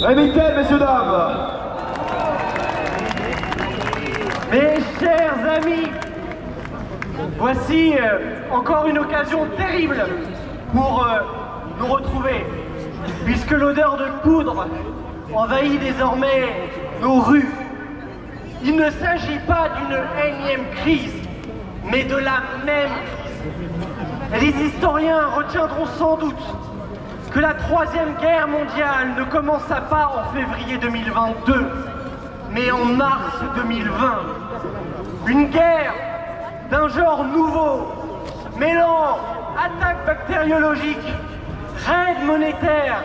Rémy-Tel, messieurs, dames. Mes chers amis, voici encore une occasion terrible pour nous retrouver, puisque l'odeur de poudre envahit désormais nos rues. Il ne s'agit pas d'une énième crise, mais de la même crise. Les historiens retiendront sans doute que la Troisième Guerre mondiale ne commença pas en février 2022, mais en mars 2020. Une guerre d'un genre nouveau, mêlant attaques bactériologiques, raids monétaires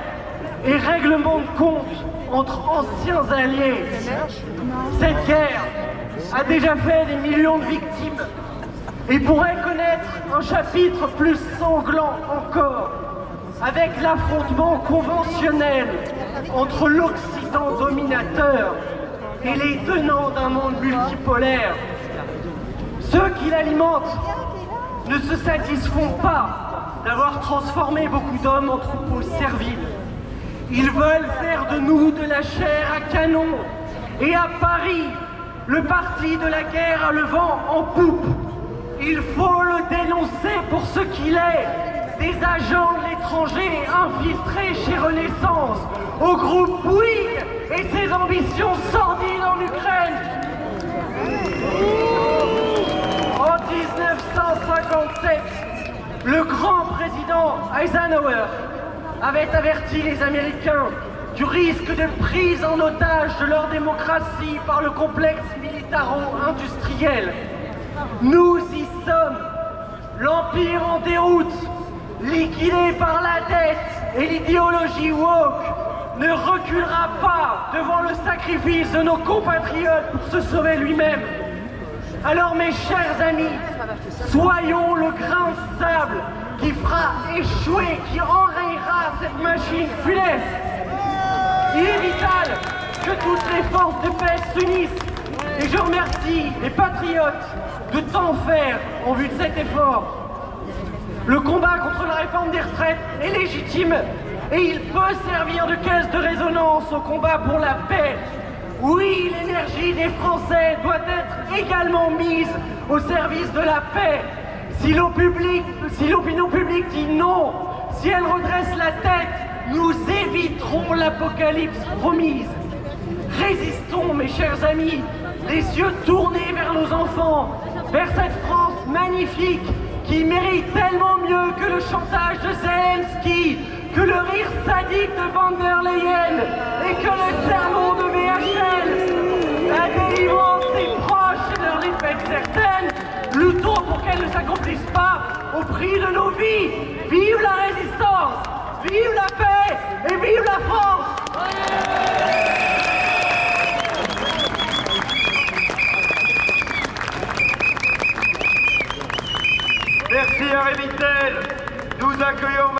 et règlements de compte entre anciens alliés. Cette guerre a déjà fait des millions de victimes et pourrait connaître un chapitre plus sanglant encore, avec l'affrontement conventionnel entre l'Occident dominateur et les tenants d'un monde multipolaire. Ceux qui l'alimentent ne se satisfont pas d'avoir transformé beaucoup d'hommes en troupeaux serviles. Ils veulent faire de nous de la chair à canon. Et à Paris, le parti de la guerre a le vent en poupe. Il faut le dénoncer pour ce qu'il est. Des agents de l'étranger infiltrés chez Renaissance, au groupe Bouygues et ses ambitions sordides en Ukraine. En 1957, le grand président Eisenhower avait averti les Américains du risque de prise en otage de leur démocratie par le complexe militaro-industriel. Nous y sommes. L'empire en déroute, liquidé par la dette et l'idéologie woke, ne reculera pas devant le sacrifice de nos compatriotes pour se sauver lui-même. Alors mes chers amis, soyons le grain de sable qui fera échouer, qui enrayera cette machine funeste. Il est vital que toutes les forces de paix s'unissent et je remercie les patriotes de tant faire en vue de cet effort. Le combat contre la réforme des retraites est légitime et il peut servir de caisse de résonance au combat pour la paix. Oui, l'énergie des Français doit être également mise au service de la paix. Si l'opinion publique dit non, si elle redresse la tête, nous éviterons l'apocalypse promise. Résistons, mes chers amis, les yeux tournés vers nos enfants, vers cette France magnifique qui mérite tellement mieux que le chantage de Zelensky, que le rire sadique de Van der Leyen et que le sermon de VHL. La délivrance est proche et leur est certaine. Luttons pour qu'elle ne s'accomplisse pas au prix de nos vies. Vive la résistance, vive la paix et vive la France. Merci à Rémy-Tel. Nous accueillons